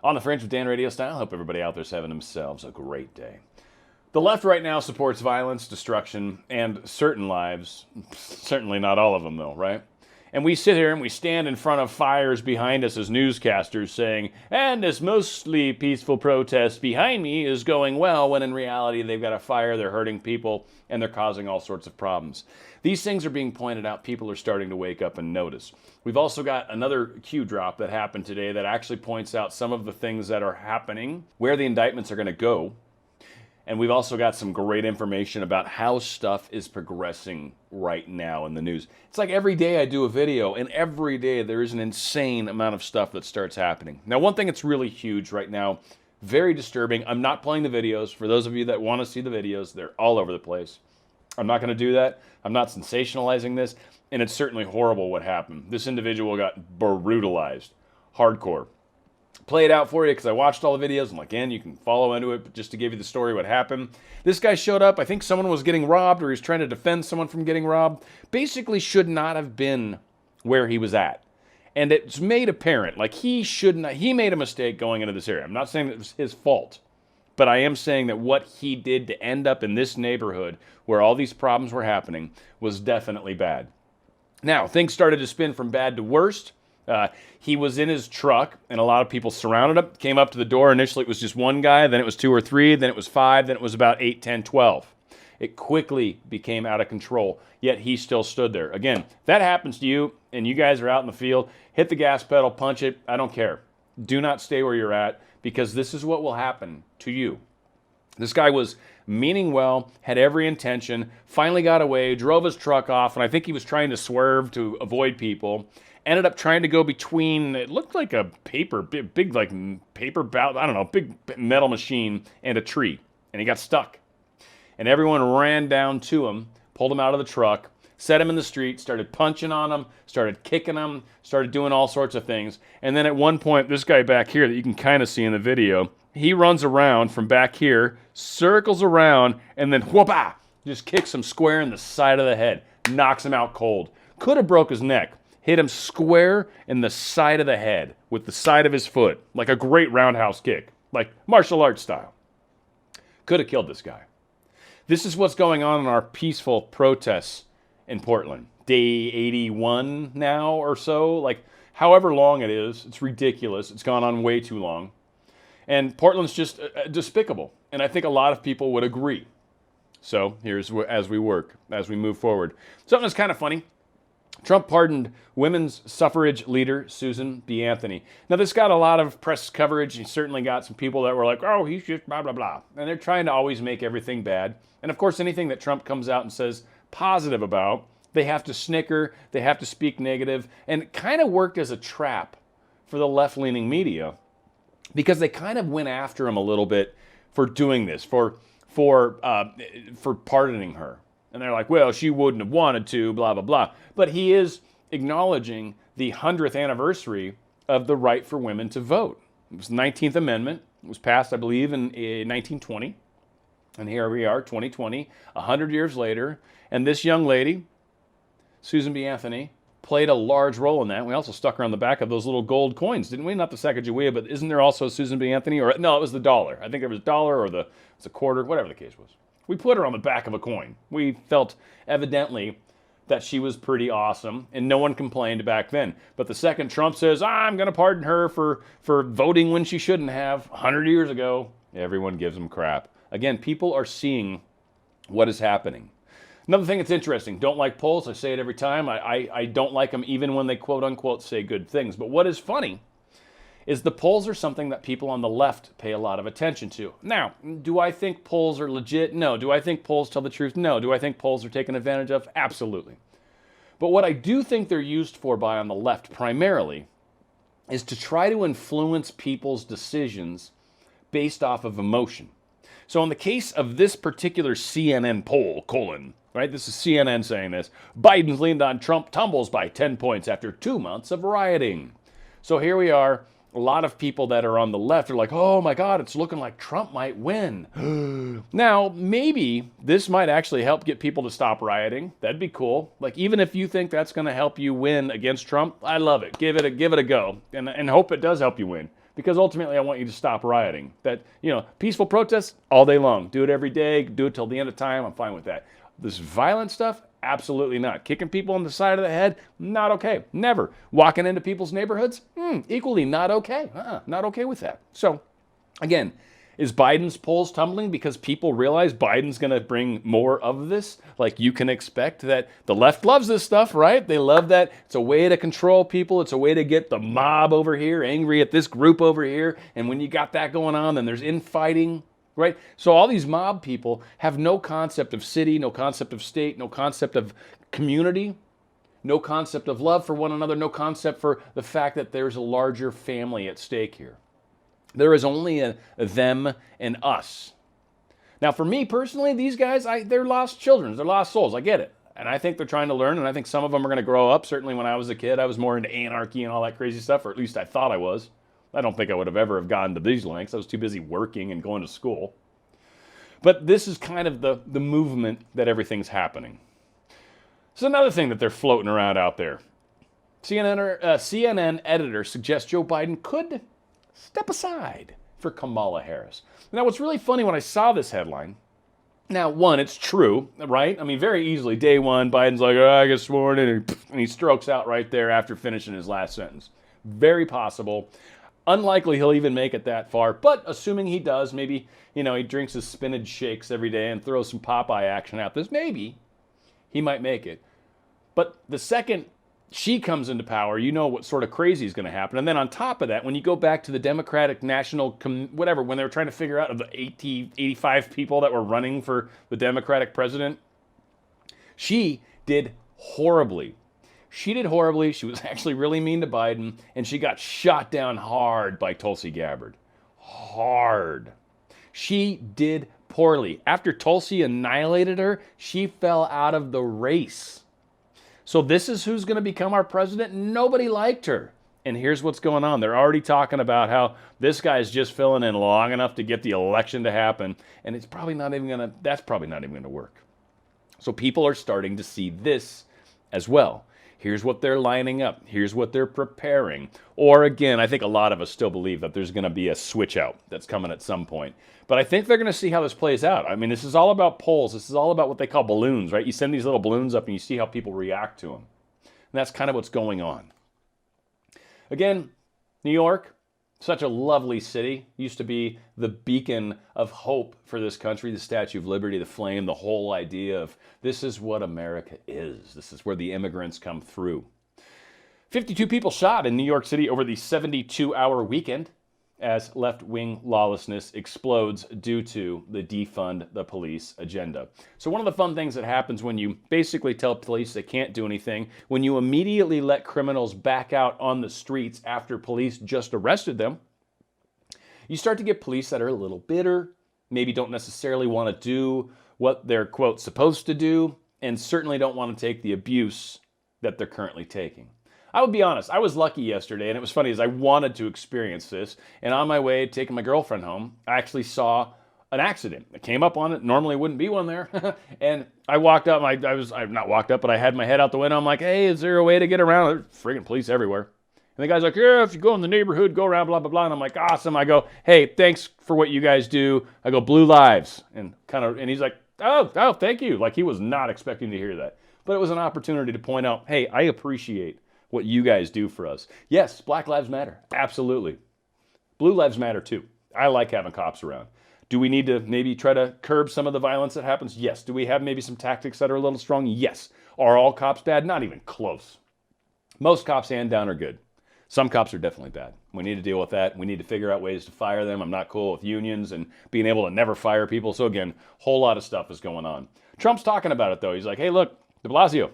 On the Fringe with Dan RadioStyle. Hope everybody out there's having themselves a great day. The left right now supports violence, destruction, and certain lives. Certainly not all of them, though, right? And we sit here and we stand in front of fires behind us as newscasters saying, and this mostly peaceful protest behind me is going well, when in reality they've got a fire, they're hurting people, and they're causing all sorts of problems. These things are being pointed out. People are starting to wake up and notice. We've also got another Q drop that happened today that actually points out some of the things that are happening, where the indictments are going to go. And we've also got some great information about how stuff is progressing right now in the news. It's like every day I do a video, and every day there is an insane amount of stuff that starts happening. Now, one thing that's really huge right now, very disturbing. I'm not playing the videos. For those of you that want to see the videos, they're all over the place. I'm not going to do that. I'm not sensationalizing this, and it's certainly horrible what happened. This individual got brutalized, hardcore. Play it out for you because I watched all the videos, and again, you can follow into it, but just to give you the story what happened. This guy showed up. I think someone was getting robbed, or he was trying to defend someone from getting robbed. Basically should not have been where he was at. And it's made apparent, like he made a mistake going into this area. I'm not saying that it was his fault, but I am saying that what he did to end up in this neighborhood where all these problems were happening was definitely bad. Now, things started to spin from bad to worst. He was in his truck, and a lot of people surrounded him, came up to the door. Initially, it was just one guy, then it was 2 or 3, then it was 5, then it was about 8, 10, 12. It quickly became out of control, yet he still stood there. Again, if that happens to you, and you guys are out in the field, hit the gas pedal, punch it, I don't care. Do not stay where you're at, because this is what will happen to you. This guy was meaning well, had every intention, finally got away, drove his truck off, and I think he was trying to swerve to avoid people. Ended up trying to go between, it looked like a big metal machine and a tree. And he got stuck. And everyone ran down to him, pulled him out of the truck, set him in the street, started punching on him, started kicking him, started doing all sorts of things. And then at one point, this guy back here that you can kind of see in the video, he runs around from back here, circles around, and then whoop-ah, just kicks him square in the side of the head, knocks him out cold. Could have broke his neck. Hit him square in the side of the head with the side of his foot, like a great roundhouse kick, like martial arts style. Could have killed this guy. This is what's going on in our peaceful protests in Portland. Day 81 now or so, like however long it is, it's ridiculous. It's gone on way too long. And Portland's just despicable. And I think a lot of people would agree. So here's as we move forward. Something that's kind of funny. Trump pardoned women's suffrage leader Susan B. Anthony. Now, this got a lot of press coverage. He certainly got some people that were like, oh, he's just blah, blah, blah. And they're trying to always make everything bad. And, of course, anything that Trump comes out and says positive about, they have to snicker, they have to speak negative. And it kind of worked as a trap for the left-leaning media because they kind of went after him a little bit for doing this, for pardoning her. And they're like, well, she wouldn't have wanted to, blah, blah, blah. But he is acknowledging the 100th anniversary of the right for women to vote. It was the 19th Amendment. It was passed, I believe, in 1920. And here we are, 2020, 100 years later. And this young lady, Susan B. Anthony, played a large role in that. We also stuck her on the back of those little gold coins, didn't we? Not the Sacagawea, but isn't there also Susan B. Anthony? Or no, it was the dollar. I think it was a dollar or it's a quarter, whatever the case was. We put her on the back of a coin. We felt evidently that she was pretty awesome, and no one complained back then. But the second Trump says, I'm going to pardon her for voting when she shouldn't have 100 years ago, everyone gives him crap. Again, people are seeing what is happening. Another thing that's interesting, don't like polls. I say it every time. I don't like them even when they quote-unquote say good things. But what is funny is the polls are something that people on the left pay a lot of attention to. Now, do I think polls are legit? No. Do I think polls tell the truth? No. Do I think polls are taken advantage of? Absolutely. But what I do think they're used for by on the left primarily is to try to influence people's decisions based off of emotion. So in the case of this particular CNN poll, right? This is CNN saying this. Biden's leaned on Trump tumbles by 10 points after 2 months of rioting. So here we are. A lot of people that are on the left are like, oh my God, it's looking like Trump might win. Now, maybe this might actually help get people to stop rioting. That'd be cool. Like, even if you think that's going to help you win against Trump, I love it. Give it a go and hope it does help you win. because ultimately I want you to stop rioting. That, peaceful protests all day long. Do it every day. Do it till the end of time. I'm fine with that. This violent stuff, absolutely not. Kicking people on the side of the head, not okay. Never. Walking into people's neighborhoods, equally not okay. Not okay with that. So, again, is Biden's polls tumbling because people realize Biden's going to bring more of this? Like, you can expect that the left loves this stuff, right? They love that. It's a way to control people. It's a way to get the mob over here angry at this group over here. And when you got that going on, then there's infighting, right? So all these mob people have no concept of city, no concept of state, no concept of community, no concept of love for one another, no concept for the fact that there's a larger family at stake here. There is only a them and us. Now, for me personally, these guys, they're lost children. They're lost souls. I get it. And I think they're trying to learn, and I think some of them are going to grow up. Certainly when I was a kid, I was more into anarchy and all that crazy stuff, or at least I thought I was. I don't think I would have ever have gotten to these lengths. I was too busy working and going to school. But this is kind of the movement that everything's happening. So another thing that they're floating around out there. CNN editor suggests Joe Biden could step aside for Kamala Harris. Now, what's really funny when I saw this headline, now, one, it's true, right? I mean, very easily, day one, Biden's like, I get sworn in, and he strokes out right there after finishing his last sentence. Very possible. Unlikely he'll even make it that far, but assuming he does, maybe, he drinks his spinach shakes every day and throws some Popeye action at this, maybe he might make it. But the second she comes into power, what sort of crazy is going to happen. And then on top of that, when you go back to the Democratic National, when they were trying to figure out of the 85 people that were running for the Democratic president, she did horribly. She did horribly. She was actually really mean to Biden, and she got shot down hard by Tulsi Gabbard. Hard. She did poorly. After Tulsi annihilated her, she fell out of the race. So this is who's going to become our president? Nobody liked her. And here's what's going on. They're already talking about how this guy's just filling in long enough to get the election to happen, and that's probably not even going to work. So people are starting to see this as well. Here's what they're lining up. Here's what they're preparing. Or again, I think a lot of us still believe that there's going to be a switch out that's coming at some point. But I think they're going to see how this plays out. I mean, this is all about polls. This is all about what they call balloons, right? You send these little balloons up and you see how people react to them. And that's kind of what's going on. Again, New York, such a lovely city. Used to be the beacon of hope for this country, the Statue of Liberty, the flame, the whole idea of this is what America is. This is where the immigrants come through. 52 people shot in New York City over the 72-hour weekend as left-wing lawlessness explodes due to the defund the police agenda. So one of the fun things that happens when you basically tell police they can't do anything, when you immediately let criminals back out on the streets after police just arrested them, you start to get police that are a little bitter, maybe don't necessarily want to do what they're, quote, supposed to do, and certainly don't want to take the abuse that they're currently taking. I would be honest, I was lucky yesterday, and it was funny as I wanted to experience this, and on my way taking my girlfriend home, I actually saw an accident. I came up on it, normally wouldn't be one there, and I walked up, I not walked up, but I had my head out the window, I'm like, hey, is there a way to get around? There's friggin' police everywhere. And the guy's like, yeah, if you go in the neighborhood, go around, blah, blah, blah, and I'm like, awesome. I go, hey, thanks for what you guys do. I go, Blue Lives, and he's like, oh, thank you. Like he was not expecting to hear that. But it was an opportunity to point out, hey, I appreciate what you guys do for us. Yes, Black Lives Matter. Absolutely. Blue Lives Matter too. I like having cops around. Do we need to maybe try to curb some of the violence that happens? Yes. Do we have maybe some tactics that are a little strong? Yes. Are all cops bad? Not even close. Most cops, hand down, are good. Some cops are definitely bad. We need to deal with that. We need to figure out ways to fire them. I'm not cool with unions and being able to never fire people. So again, whole lot of stuff is going on. Trump's talking about it though. He's like, hey, look, de Blasio,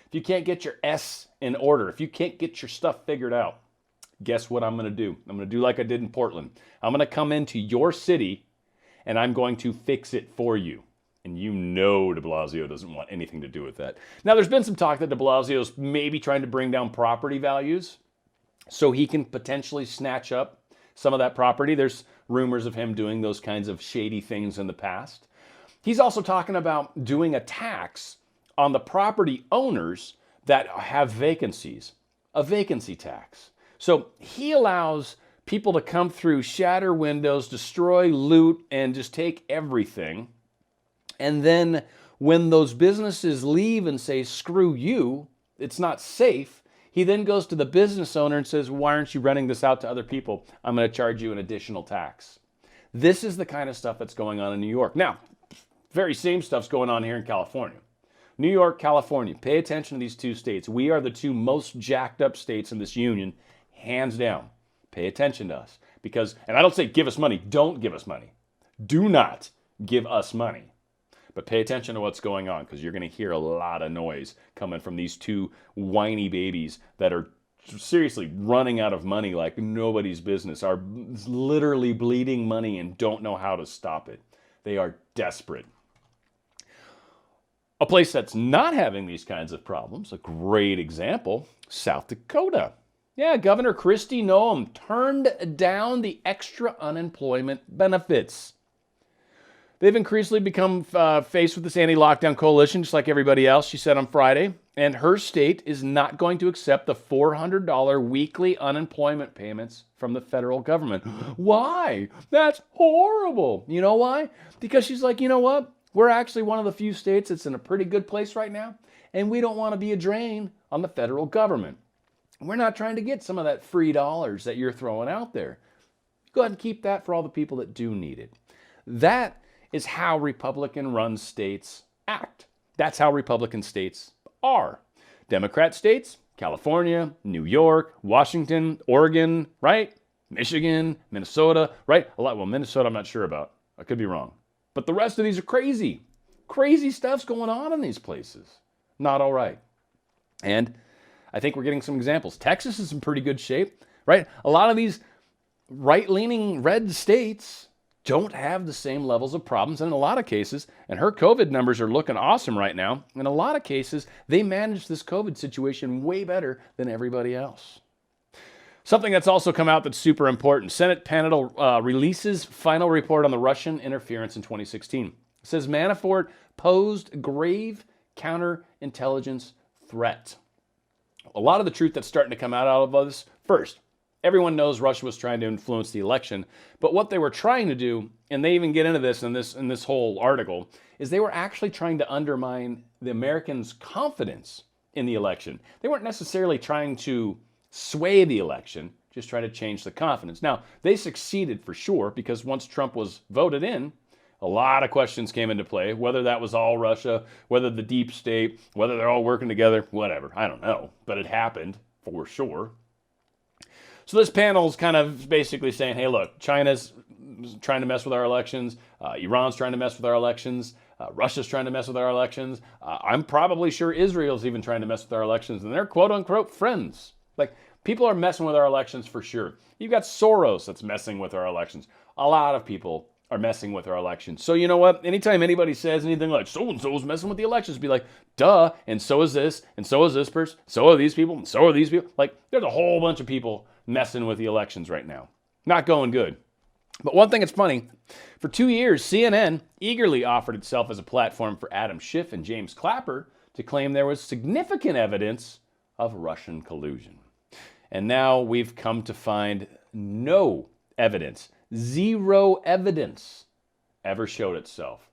if you can't get your S in order, if you can't get your stuff figured out, guess what I'm going to do? I'm going to do like I did in Portland. I'm going to come into your city and I'm going to fix it for you. And de Blasio doesn't want anything to do with that. Now, there's been some talk that de Blasio's maybe trying to bring down property values so he can potentially snatch up some of that property. There's rumors of him doing those kinds of shady things in the past. He's also talking about doing a tax on the property owners that have vacancies, a vacancy tax. So he allows people to come through, shatter windows, destroy, loot, and just take everything. And then when those businesses leave and say, screw you, it's not safe, he then goes to the business owner and says, why aren't you renting this out to other people? I'm going to charge you an additional tax. This is the kind of stuff that's going on in New York. Now, very same stuff's going on here in California. New York, California, pay attention to these two states. We are the two most jacked up states in this union, hands down. Pay attention to us. Because, and I don't say give us money, don't give us money. Do not give us money. But pay attention to what's going on, because you're going to hear a lot of noise coming from these two whiny babies that are seriously running out of money like nobody's business, are literally bleeding money and don't know how to stop it. They are desperate. A place that's not having these kinds of problems, a great example, South Dakota. Yeah, Governor Kristi Noem turned down the extra unemployment benefits. They've increasingly become faced with this anti-lockdown coalition, just like everybody else, she said on Friday. And her state is not going to accept the $400 weekly unemployment payments from the federal government. Why? That's horrible. You know why? Because she's like, you know what? We're actually one of the few states that's in a pretty good place right now, and we don't want to be a drain on the federal government. We're not trying to get some of that free dollars that you're throwing out there. Go ahead and keep that for all the people that do need it. That is how Republican-run states act. That's how Republican states are. Democrat states, California, New York, Washington, Oregon, right? Michigan, Minnesota, right? Well, Minnesota I'm not sure about. I could be wrong. But the rest of these are crazy. Crazy stuff's going on in these places. Not all right. And I think we're getting some examples. Texas is in pretty good shape, right? A lot of these right-leaning red states don't have the same levels of problems. And in a lot of cases, and her COVID numbers are looking awesome right now, in a lot of cases, they manage this COVID situation way better than everybody else. Something that's also come out that's super important. Senate panel releases final report on the Russian interference in 2016. It says Manafort posed grave counterintelligence threat. A lot of the truth that's starting to come out of this, first, everyone knows Russia was trying to influence the election, but what they were trying to do, and they even get into this in this whole article, is they were actually trying to undermine the Americans' confidence in the election. They weren't necessarily trying to sway the election, just trying to change the confidence. Now, they succeeded for sure, because once Trump was voted in, a lot of questions came into play, whether that was all Russia, whether the deep state, whether they're all working together, whatever. I don't know, but it happened for sure. So this panel is kind of basically saying, hey, look, China's trying to mess with our elections. Iran's trying to mess with our elections. Russia's trying to mess with our elections. I'm probably sure Israel's even trying to mess with our elections, and they're quote-unquote friends. Like, people are messing with our elections for sure. You've got Soros that's messing with our elections. A lot of people are messing with our elections. So you know what? Anytime anybody says anything like, so-and-so's messing with the elections, be like, duh, and so is this person, so are these people, and so are these people. Like, there's a whole bunch of people messing with the elections right now. Not going good. But one thing that's funny, for 2 years, CNN eagerly offered itself as a platform for Adam Schiff and James Clapper to claim there was significant evidence of Russian collusion. And now we've come to find no evidence, zero evidence ever showed itself.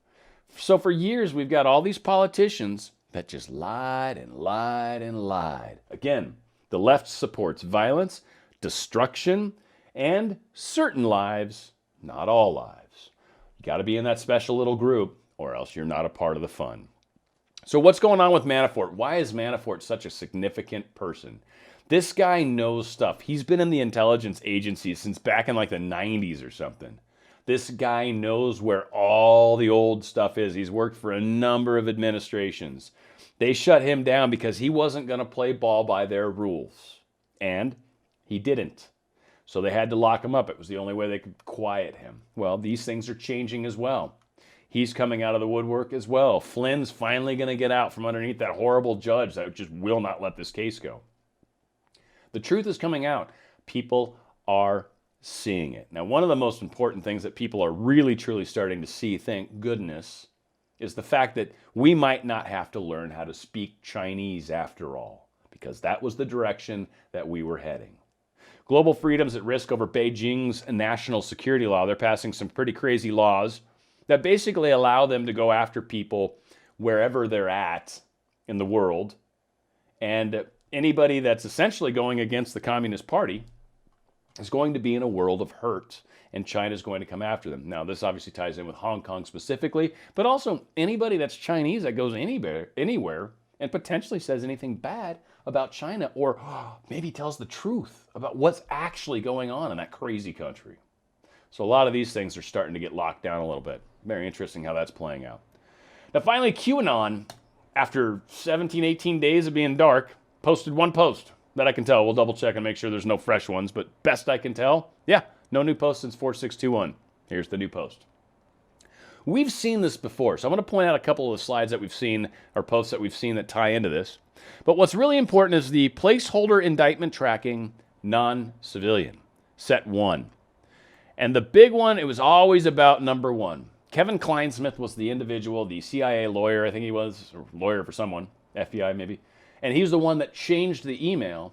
So for years, we've got all these politicians that just lied and lied and lied. Again, the left supports violence, destruction, and certain lives, not all lives. You got to be in that special little group, or else you're not a part of the fun. So what's going on with Manafort? Why is Manafort such a significant person? This guy knows stuff. He's been in the intelligence agency since back in like the 90s or something. This guy knows where all the old stuff is. He's worked for a number of administrations. They shut him down because he wasn't going to play ball by their rules. And he didn't. So they had to lock him up. It was the only way they could quiet him. Well, these things are changing as well. He's coming out of the woodwork as well. Flynn's finally going to get out from underneath that horrible judge that just will not let this case go. The truth is coming out. People are seeing it. Now, one of the most important things that people are really, truly starting to see, thank goodness, is the fact that we might not have to learn how to speak Chinese after all, because that was the direction that we were heading. Global freedom's at risk over Beijing's national security law. They're passing some pretty crazy laws that basically allow them to go after people wherever they're at in the world. And anybody that's essentially going against the Communist Party is going to be in a world of hurt, and China's going to come after them. Now, this obviously ties in with Hong Kong specifically, but also anybody that's Chinese that goes anywhere and potentially says anything bad about China, or maybe tells the truth about what's actually going on in that crazy country. So a lot of these things are starting to get locked down a little bit. Very interesting how that's playing out. Now finally, QAnon, after 17, 18 days of being dark, posted one post that I can tell. We'll double check and make sure there's no fresh ones, but best I can tell, yeah, no new post since 4621. Here's the new post. We've seen this before, so I'm going to point out a couple of the slides that we've seen, or posts that we've seen that tie into this. But what's really important is the placeholder indictment tracking non-civilian, set 1. And the big one, it was always about number 1. Kevin Kleinsmith was the individual, the CIA lawyer, I think he was, or lawyer for someone, FBI maybe. And he was the one that changed the email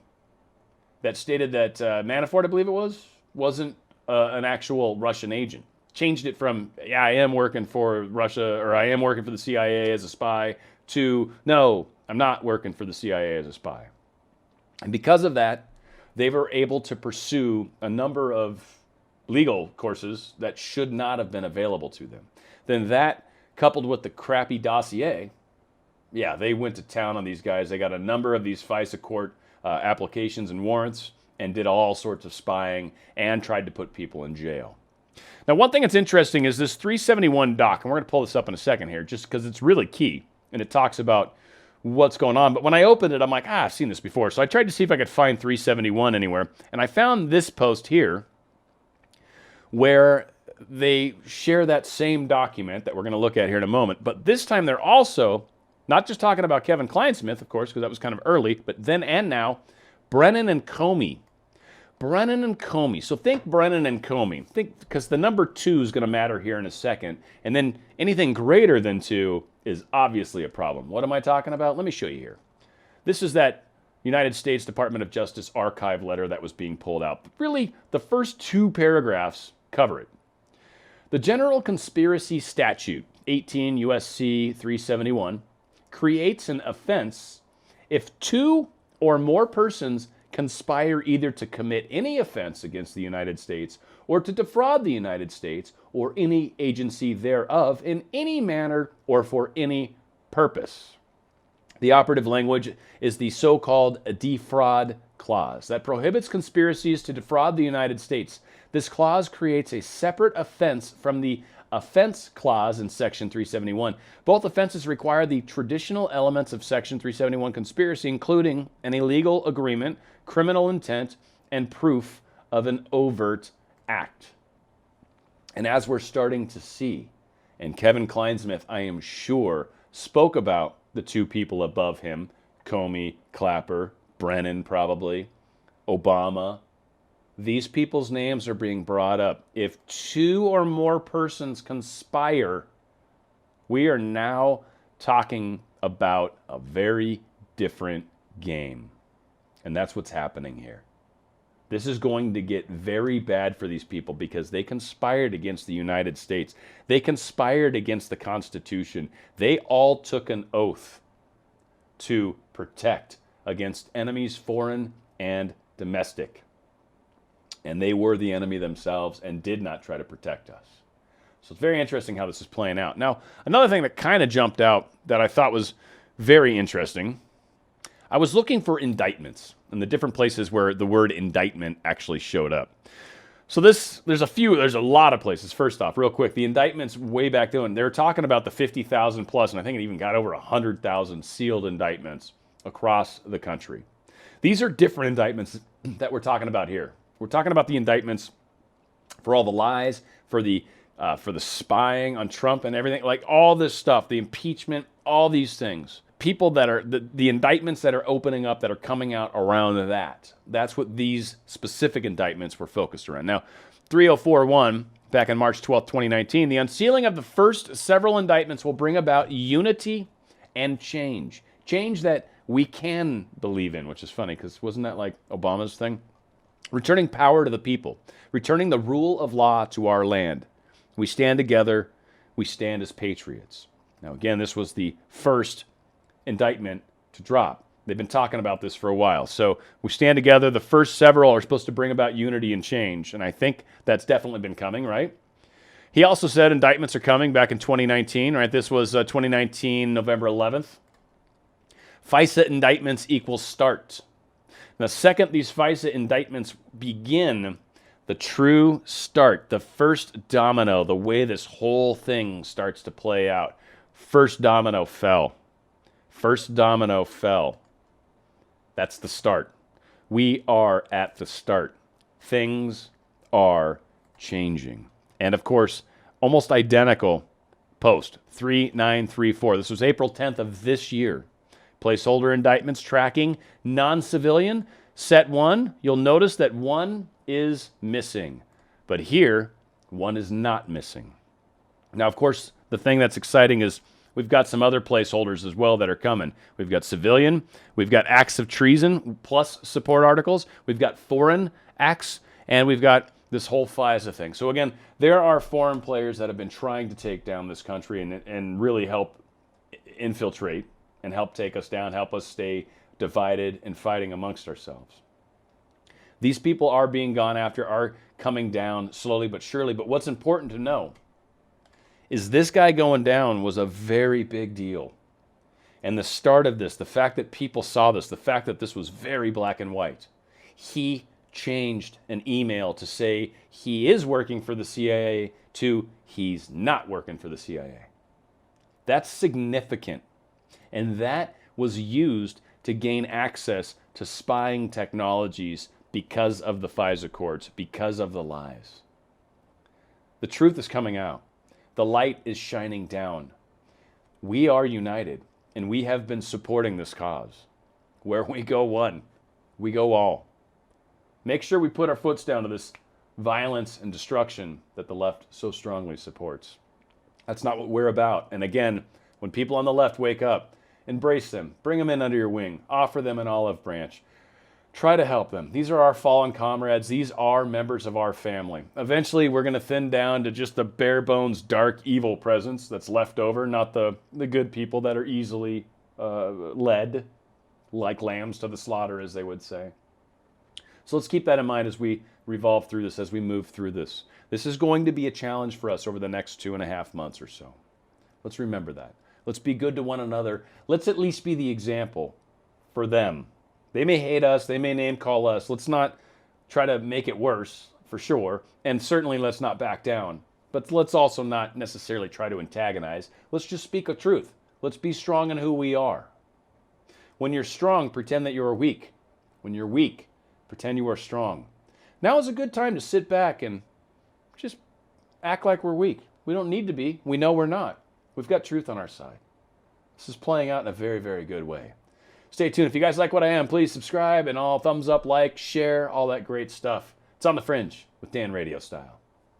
that stated that Manafort, I believe it wasn't an actual Russian agent. Changed it from, yeah, I am working for Russia, or I am working for the CIA as a spy, to, no, I'm not working for the CIA as a spy. And because of that, they were able to pursue a number of legal courses that should not have been available to them. Then that, coupled with the crappy dossier, yeah, they went to town on these guys. They got a number of these FISA court applications and warrants and did all sorts of spying and tried to put people in jail. Now, one thing that's interesting is this 371 doc, and we're going to pull this up in a second here just because it's really key, and it talks about what's going on. But when I opened it, I'm like, I've seen this before. So I tried to see if I could find 371 anywhere, and I found this post here where they share that same document that we're going to look at here in a moment. But this time they're also not just talking about Kevin Kleinsmith, of course, because that was kind of early, but then and now, Brennan and Comey. Brennan and Comey. So think Brennan and Comey. Think, because the number 2 is going to matter here in a second. And then anything greater than 2 is obviously a problem. What am I talking about? Let me show you here. This is that United States Department of Justice archive letter that was being pulled out. Really, the first 2 paragraphs cover it. The General Conspiracy Statute, 18 U.S.C. 371, creates an offense if 2 or more persons conspire either to commit any offense against the United States or to defraud the United States or any agency thereof in any manner or for any purpose. The operative language is the so-called defraud clause that prohibits conspiracies to defraud the United States. This clause creates a separate offense from the offense clause in Section 371. Both offenses require the traditional elements of Section 371 conspiracy, including an illegal agreement, criminal intent, and proof of an overt act. And as we're starting to see, and Kevin Kleinsmith, I am sure, spoke about the 2 people above him, Comey, Clapper, Brennan probably, Obama. These people's names are being brought up. If 2 or more persons conspire, we are now talking about a very different game. And that's what's happening here. This is going to get very bad for these people because they conspired against the United States. They conspired against the Constitution. They all took an oath to protect against enemies, foreign and domestic. And they were the enemy themselves and did not try to protect us. So it's very interesting how this is playing out. Now, another thing that kind of jumped out that I thought was very interesting, I was looking for indictments in the different places where the word indictment actually showed up. So there's a lot of places. First off, real quick, the indictments way back then, they were talking about the 50,000 plus, and I think it even got over 100,000 sealed indictments across the country. These are different indictments that we're talking about here. We're talking about the indictments for all the lies, for the spying on Trump and everything, like all this stuff, the impeachment, all these things. People that are, the indictments that are opening up, that are coming out around that. That's what these specific indictments were focused around. Now, 3041, back on March 12, 2019, the unsealing of the first several indictments will bring about unity and change. Change that we can believe in, which is funny, because wasn't that like Obama's thing? returning power to the people, returning the rule of law to our land. We stand together. We stand as patriots. Now, again, this was the first indictment to drop. They've been talking about this for a while. So we stand together. The first several are supposed to bring about unity and change. And I think that's definitely been coming, right? He also said indictments are coming back in 2019, right? This was 2019, November 11th. FISA indictments equals start. The second these FISA indictments begin, the true start, the first domino, the way this whole thing starts to play out. First domino fell. First domino fell. That's the start. We are at the start. Things are changing. And of course, almost identical post, 3934. This was April 10th of this year. Placeholder indictments tracking non-civilian. Set 1, you'll notice that 1 is missing. But here, 1 is not missing. Now, of course, the thing that's exciting is we've got some other placeholders as well that are coming. We've got civilian, we've got acts of treason plus support articles, we've got foreign acts, and we've got this whole FISA thing. So again, there are foreign players that have been trying to take down this country and really help infiltrate and help take us down, help us stay divided and fighting amongst ourselves. These people are being gone after, are coming down slowly but surely. But what's important to know is this guy going down was a very big deal. And the start of this, the fact that people saw this, the fact that this was very black and white, he changed an email to say he is working for the CIA to he's not working for the CIA. That's significant. And that was used to gain access to spying technologies because of the FISA courts, because of the lies. The truth is coming out. The light is shining down. We are united, and we have been supporting this cause. Where we go one, we go all. Make sure we put our foots down to this violence and destruction that the left so strongly supports. That's not what we're about. And again, when people on the left wake up, embrace them, bring them in under your wing, offer them an olive branch. Try to help them. These are our fallen comrades. These are members of our family. Eventually, we're going to thin down to just the bare bones, dark, evil presence that's left over, not the good people that are easily led, like lambs to the slaughter, as they would say. So let's keep that in mind as we revolve through this, as we move through this. This is going to be a challenge for us over the next 2.5 months or so. Let's remember that. Let's be good to one another. Let's at least be the example for them. They may hate us. They may name call us. Let's not try to make it worse, for sure. And certainly let's not back down. But let's also not necessarily try to antagonize. Let's just speak a truth. Let's be strong in who we are. When you're strong, pretend that you're weak. When you're weak, pretend you are strong. Now is a good time to sit back and just act like we're weak. We don't need to be. We know we're not. We've got truth on our side. This is playing out in a very, very good way. Stay tuned. If you guys like what I am, please subscribe and all thumbs up, like, share, all that great stuff. It's on the Fringe with Dan RadioStyle.